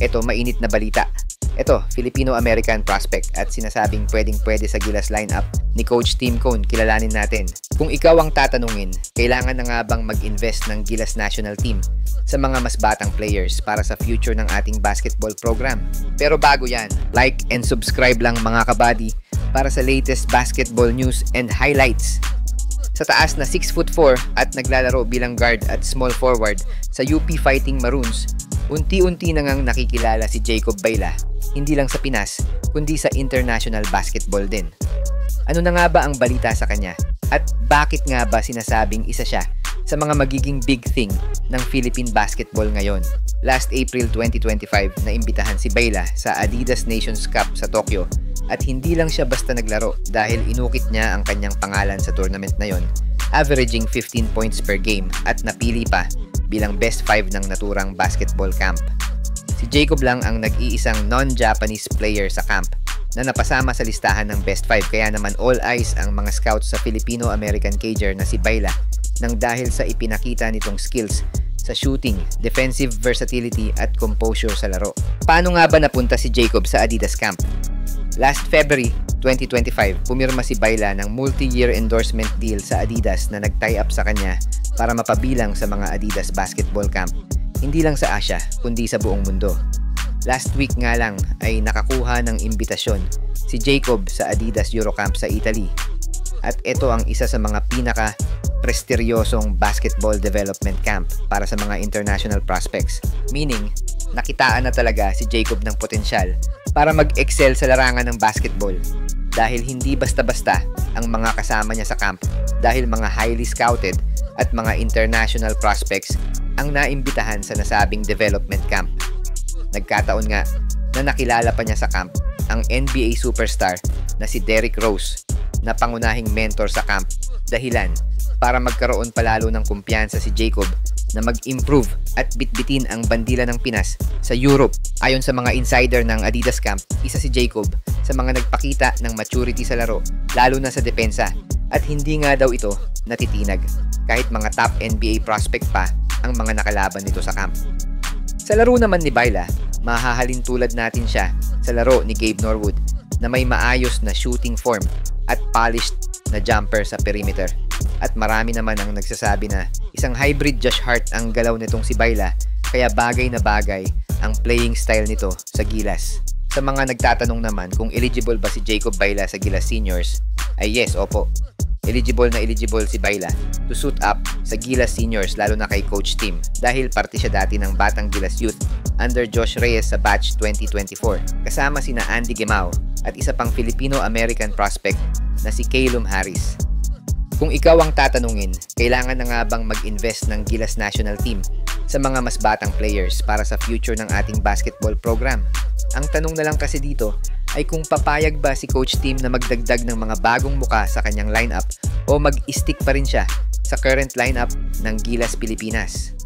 Ito, mainit na balita. Ito, Filipino-American prospect at sinasabing pwedeng-pwede sa Gilas lineup ni Coach Tim Cone, kilalanin natin. Kung ikaw ang tatanungin, kailangan na nga bang mag-invest ng Gilas national team sa mga mas batang players para sa future ng ating basketball program? Pero bago yan, like and subscribe lang mga kabady para sa latest basketball news and highlights. Sa taas na 6'4" at naglalaro bilang guard at small forward sa UP Fighting Maroons, unti-unti na ngang nakikilala si Jacob Bayla, hindi lang sa Pinas, kundi sa international basketball din. Ano na nga ba ang balita sa kanya? At bakit nga ba sinasabing isa siya sa mga magiging big thing ng Philippine basketball ngayon? Last April 2025, naimbitahan si Bayla sa Adidas Nations Cup sa Tokyo at hindi lang siya basta naglaro dahil inukit niya ang kanyang pangalan sa tournament na yon, averaging 15 points per game at napili pa bilang best 5 ng naturang basketball camp. Si Jacob lang ang nag-iisang non-Japanese player sa camp na napasama sa listahan ng best 5, kaya naman all eyes ang mga scouts sa Filipino-American cager na si Bayla nang dahil sa ipinakita nitong skills sa shooting, defensive versatility at composure sa laro. Paano nga ba napunta si Jacob sa Adidas camp? Last February 2025, pumirma si Bayla ng multi-year endorsement deal sa Adidas na nag-tie up sa kanya para mapabilang sa mga Adidas basketball camp, hindi lang sa Asia kundi sa buong mundo. Last week nga lang ay nakakuha ng imbitasyon si Jacob sa Adidas Eurocamp sa Italy. At ito ang isa sa mga pinaka-prestigyosong basketball development camp para sa mga international prospects. Meaning, nakitaan na talaga si Jacob ng potensyal para mag-excel sa larangan ng basketball dahil hindi basta-basta ang mga kasama niya sa camp dahil mga highly scouted at mga international prospects ang naimbitahan sa nasabing development camp. Nagkataon nga na nakilala pa niya sa camp ang NBA superstar na si Derrick Rose na pangunahing mentor sa camp, dahilan para magkaroon palalo ng kumpiyansa si Jacob na mag-improve at bitbitin ang bandila ng Pinas sa Europe. Ayon sa mga insider ng Adidas camp, isa si Jacob sa mga nagpakita ng maturity sa laro, lalo na sa depensa, at hindi nga daw ito natitinag kahit mga top NBA prospect pa ang mga nakalaban nito sa camp. Sa laro naman ni Bayla, mahahalin tulad natin siya sa laro ni Gabe Norwood na may maayos na shooting form at polished na jumper sa perimeter. At marami naman ang nagsasabi na isang hybrid Josh Hart ang galaw nitong si Bayla, kaya bagay na bagay ang playing style nito sa Gilas. Sa mga nagtatanong naman kung eligible ba si Jacob Bayla sa Gilas Seniors, ay yes, opo. Eligible na eligible si Bayla to suit up sa Gilas Seniors, lalo na kay Coach Tim, dahil parte siya dati ng Batang Gilas Youth under Josh Reyes sa batch 2024. Kasama sina Andy Gemao at isa pang Filipino-American prospect na si Calum Harris. Kung ikaw ang tatanungin, kailangan na nga bang mag-invest ng Gilas national team sa mga mas batang players para sa future ng ating basketball program? Ang tanong na lang kasi dito ay kung papayag ba si Coach Tim na magdagdag ng mga bagong muka sa kanyang lineup o mag-stick pa rin siya sa current lineup ng Gilas Pilipinas.